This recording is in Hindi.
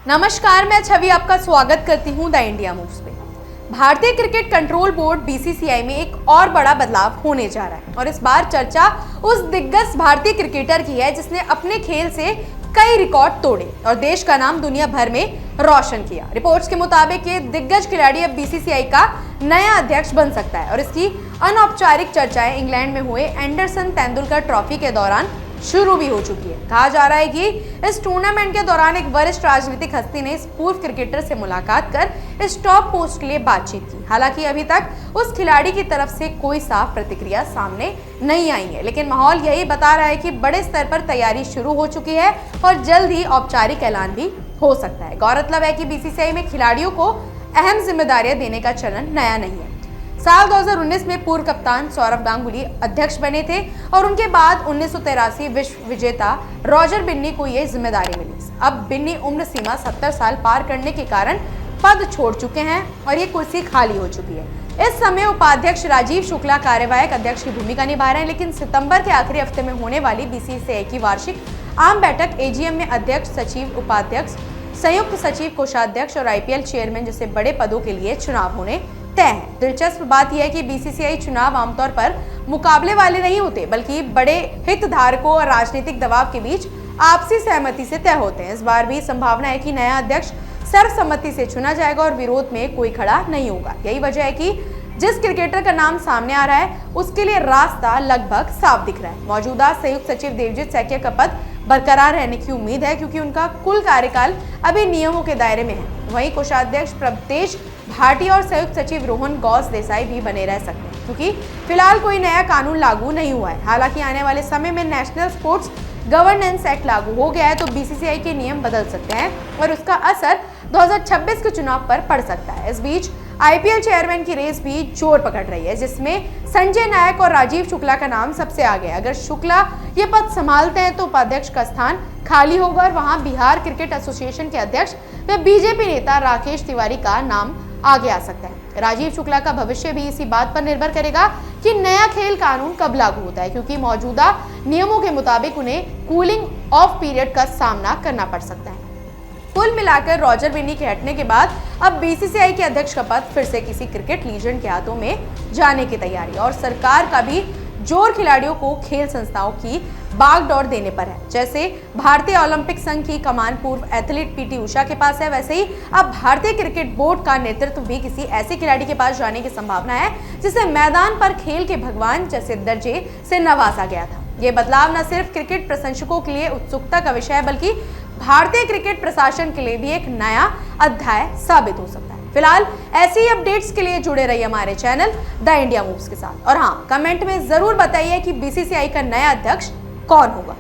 नमस्कार, मैं छवि आपका स्वागत करती हूं द इंडिया मूव्स पे। भारतीय क्रिकेट कंट्रोल बोर्ड बीसीसीआई में एक और बड़ा बदलाव होने जा रहा है और इस बार चर्चा उस दिग्गज भारतीय क्रिकेटर की है जिसने अपने खेल से कई रिकॉर्ड तोड़े और देश का नाम दुनिया भर में रोशन किया। रिपोर्ट्स के मुताबिक ये दिग्गज खिलाड़ी अब बीसीसीआई का नया अध्यक्ष बन सकता है और इसकी अनौपचारिक चर्चाएं इंग्लैंड में हुए एंडरसन तेंदुलकर ट्रॉफी के दौरान शुरू भी हो चुकी है। कहा जा रहा है कि इस टूर्नामेंट के दौरान एक वरिष्ठ राजनीतिक हस्ती ने इस पूर्व क्रिकेटर से मुलाकात कर इस टॉप पोस्ट के लिए बातचीत की। हालांकि अभी तक उस खिलाड़ी की तरफ से कोई साफ प्रतिक्रिया सामने नहीं आई है, लेकिन माहौल यही बता रहा है कि बड़े स्तर पर तैयारी शुरू हो चुकी है और जल्द ही औपचारिक ऐलान भी हो सकता है। गौरतलब है कि बीसीसीआई में खिलाड़ियों को अहम जिम्मेदारियां देने का चलन नया नहीं है। साल 2019 में पूर्व कप्तान सौरव गांगुली अध्यक्ष बने थे और उनके बाद 1983 विश्व विजेता रॉजर बिन्नी को ये जिम्मेदारी मिली। अब बिन्नी उम्र सीमा 70 साल पार करने के कारण पद छोड़ चुके हैं और ये कुर्सी खाली हो चुकी है। इस समय उपाध्यक्ष राजीव शुक्ला कार्यवाहक अध्यक्ष की भूमिका निभा रहे हैं, लेकिन सितंबर के आखिरी हफ्ते में होने वाली बीसीसीआई की वार्षिक आम बैठक एजीएम में अध्यक्ष, सचिव, उपाध्यक्ष, संयुक्त सचिव, कोषाध्यक्ष और आईपीएल चेयरमैन जैसे बड़े पदों के लिए चुनाव होने तय है। दिलचस्प बात यह है कि बीसीसीआई चुनाव आमतौर पर मुकाबले वाले नहीं होते, बल्कि बड़े हितधारकों और राजनीतिक दबाव के बीच आपसी सहमति से तय होते हैं। इस बार भी संभावना है कि नया अध्यक्ष सर्वसम्मति से चुना जाएगा और विरोध में कोई खड़ा नहीं होगा। यही वजह है कि जिस क्रिकेटर का नाम सामने आ रहा है उसके लिए रास्ता लगभग साफ दिख रहा है। मौजूदा संयुक्त सचिव देवजीत सैकिया का पद बरकरार रहने की उम्मीद है क्योंकि उनका कुल कार्यकाल अभी नियमों के दायरे में है। वहीं कोषाध्यक्ष प्रभतेश भाटिया और संयुक्त सचिव रोहन गौस देसाई भी बने रह सकते हैं क्योंकि फिलहाल कोई नया कानून लागू नहीं हुआ है। हालांकि आने वाले समय में नेशनल स्पोर्ट्स गवर्नेंस एक्ट लागू हो गया है तो बीसीसीआई के नियम बदल सकते हैं और उसका असर 2026 के चुनाव पर पड़ सकता है। इस बीच आईपीएल चेयरमैन की रेस भी जोर पकड़ रही है, जिसमें संजय नायक और राजीव शुक्ला का नाम सबसे आगे है। अगर शुक्ला ये पद संभालते हैं तो उपाध्यक्ष का स्थान खाली होगा और वहां बिहार क्रिकेट एसोसिएशन के अध्यक्ष व बीजेपी नेता राकेश तिवारी का नाम आगे आ सकता है। राजीव शुक्ला का भविष्य भी इसी बात पर निर्भर करेगा कि नया खेल कानून कब लागू होता है, क्योंकि मौजूदा नियमों के मुताबिक उन्हें कूलिंग ऑफ पीरियड का सामना करना पड़ सकता है। कुल मिलाकर रॉजर बिन्नी के हटने के बाद अब बीसीसीआई के अध्यक्ष का पद फिर से किसी क्रिकेट लीजेंड के हाथों में जाने की तैयारी और सरकार का भी जोर खिलाड़ियों को खेल संस्थाओं की बागडोर देने पर है। जैसे भारतीय ओलंपिक संघ की कमान पूर्व एथलीट पीटी उषा के पास है, वैसे ही अब भारतीय क्रिकेट बोर्ड का नेतृत्व भी किसी ऐसे खिलाड़ी के पास जाने की संभावना है जिसे मैदान पर खेल के भगवान जैसे दर्जे से नवाजा गया था। ये बदलाव न सिर्फ क्रिकेट प्रशंसकों के लिए उत्सुकता का विषय है, बल्कि भारतीय क्रिकेट प्रशासन के लिए भी एक नया अध्याय साबित हो सकता है। फिलहाल ऐसी अपडेट्स के लिए जुड़े रहिए हमारे चैनल द इंडिया मूव्स के साथ और हाँ, कमेंट में जरूर बताइए कि बीसीसीआई का नया अध्यक्ष कौन होगा।